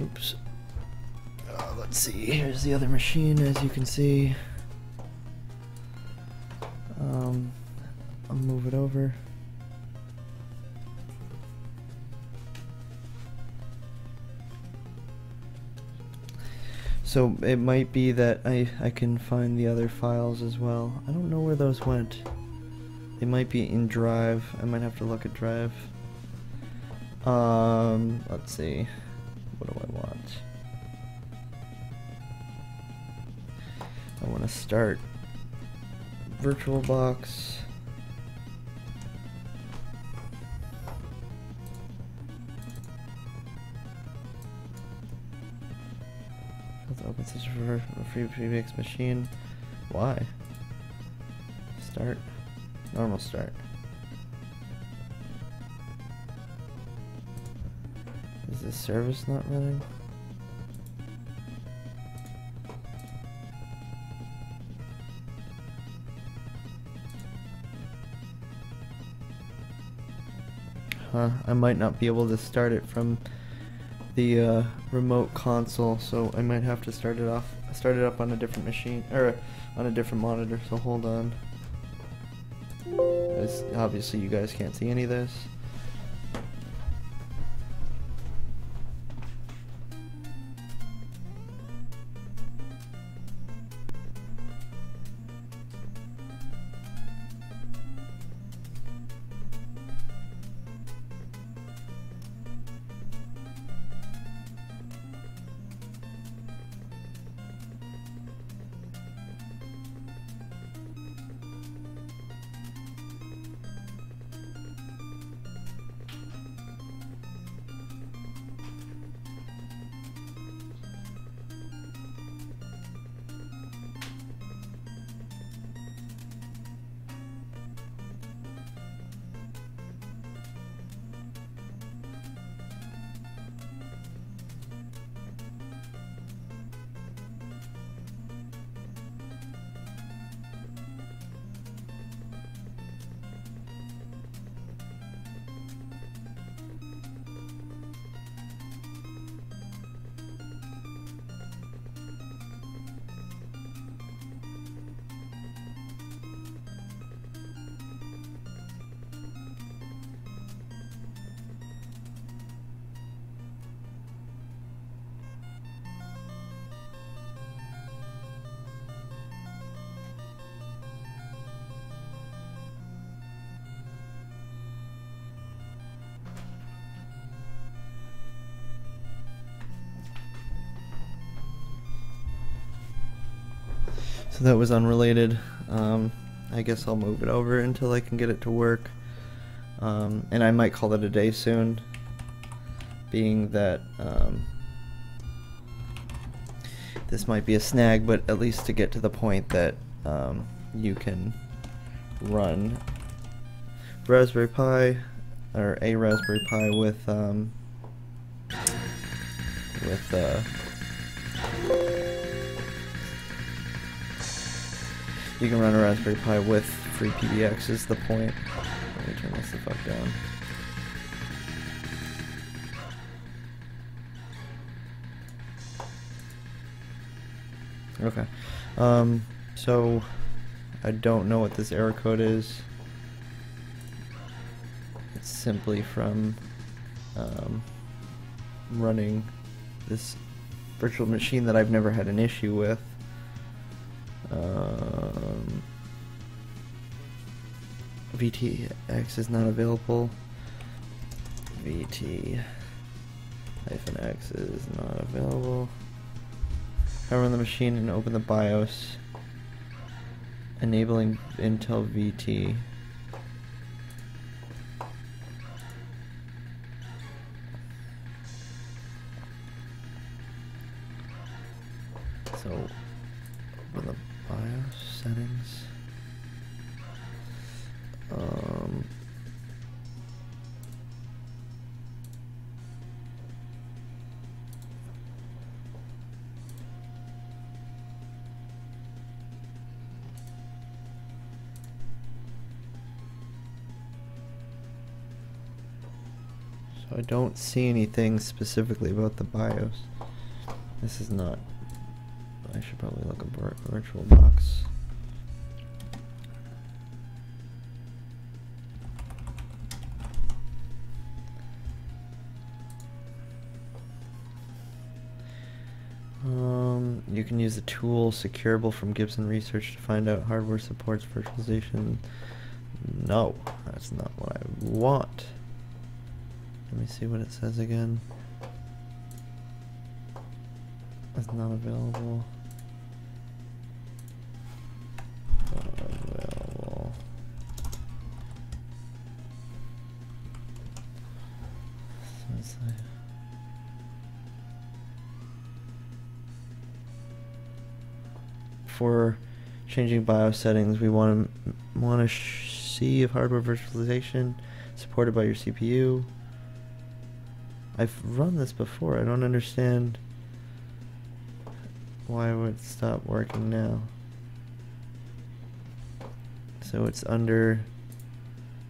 Oops. Let's see, here's the other machine, as you can see. I'll move it over. So it might be that I can find the other files as well. I don't know where those went. They might be in Drive. I might have to look at Drive. Let's see. What do I want? I want to start VirtualBox. Open system for a free PBX machine. Why? Start. Normal start. Is this service not running? Huh, I might not be able to start it from the remote console, so I might have to start it up on a different machine, or on a different monitor, so hold on. As obviously you guys can't see any of this. So that was unrelated. I guess I'll move it over until I can get it to work. And I might call it a day soon, being that this might be a snag, but at least to get to the point that you can run Raspberry Pi, or a Raspberry Pi with you can run a Raspberry Pi with free PBX is the point. Let me turn this the fuck down. Okay. So I don't know what this error code is. It's simply from running this virtual machine that I've never had an issue with. VTX is not available. VT-X is not available. I run the machine and open the BIOS, enabling Intel VT. So, open the BIOS settings. So I don't see anything specifically about the BIOS. This is not. I should probably look up VirtualBox. You can use the tool Securable from Gibson Research to find out hardware supports virtualization. No, that's not what I want. Let me see what it says again. It's not available. Not available. So it's like for changing BIOS settings, we want to see if hardware virtualization supported by your CPU. I've run this before. I don't understand why it would stop working now. So it's under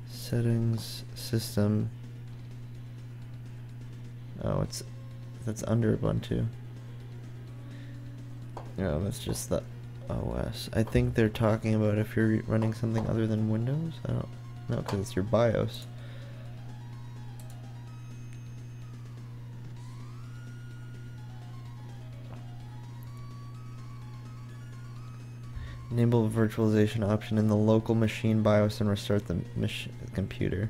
settings, system. Oh, that's under Ubuntu. No, that's just the OS. I think they're talking about if you're running something other than Windows. I don't know, because it's your BIOS. Enable the virtualization option in the local machine BIOS and restart the computer.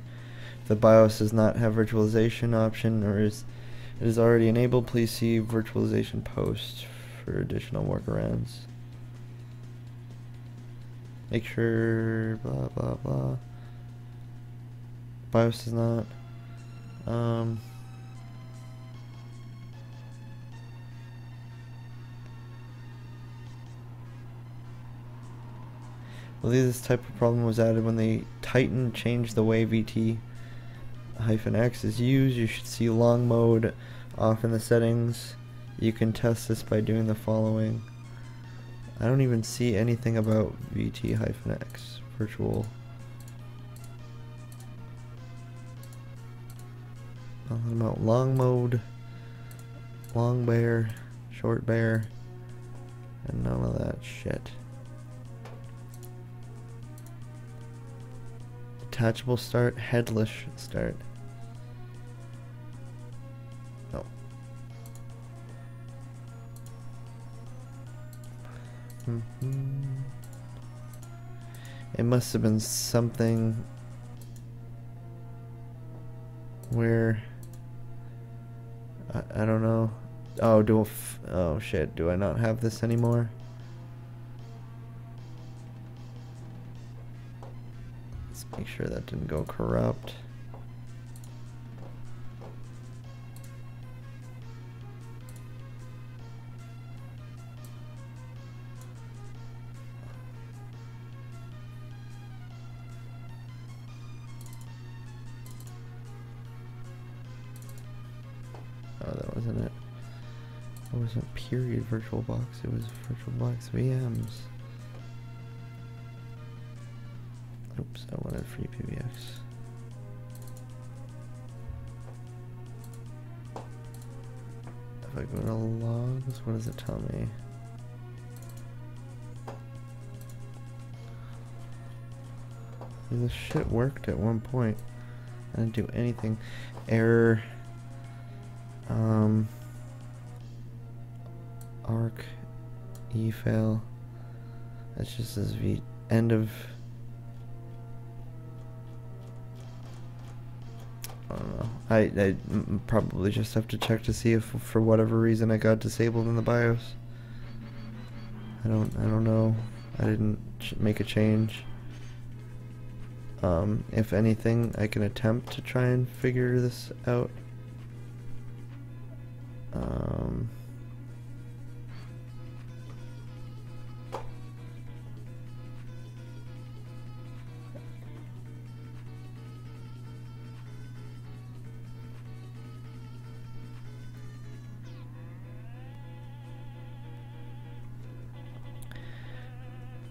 If the BIOS does not have virtualization option or it is already enabled, please see virtualization post for additional workarounds. Make sure blah blah blah. BIOS does not. Well, this type of problem was added when the Titan changed the way VT-X is used. You should see long mode off in the settings. You can test this by doing the following. I don't even see anything about VT-X virtual. Nothing about long mode, long bear, short bear, and none of that shit. Detachable start, headless start. No. It must have been something where I don't know. Oh, oh shit, do I not have this anymore? Let's make sure that didn't go corrupt. Oh, that wasn't it. It wasn't period VirtualBox, it was VirtualBox VMs. Oops, I wanted free PBX. If I go to logs, what does it tell me? This shit worked at one point. I didn't do anything. Error. Arc efail. That's just as end of. I don't know. I probably just have to check to see if for whatever reason it got disabled in the BIOS. I don't know. I didn't make a change. If anything, I can attempt to try and figure this out.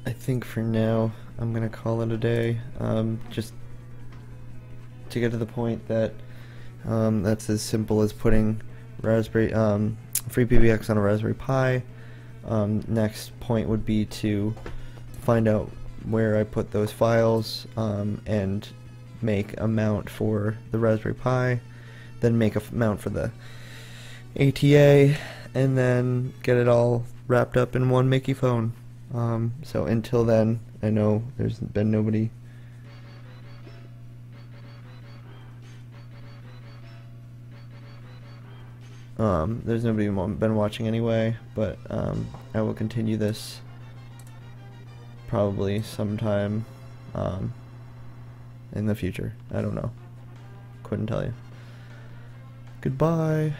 I think for now I'm gonna call it a day. Just to get to the point that that's as simple as putting Raspberry free PBX on a Raspberry Pi. Next point would be to find out where I put those files and make a mount for the Raspberry Pi, then make a mount for the ATA, and then get it all wrapped up in one Mickey phone. So until then, I know there's been nobody. There's nobody been watching anyway, but I will continue this probably sometime in the future. I don't know. Couldn't tell you. Goodbye.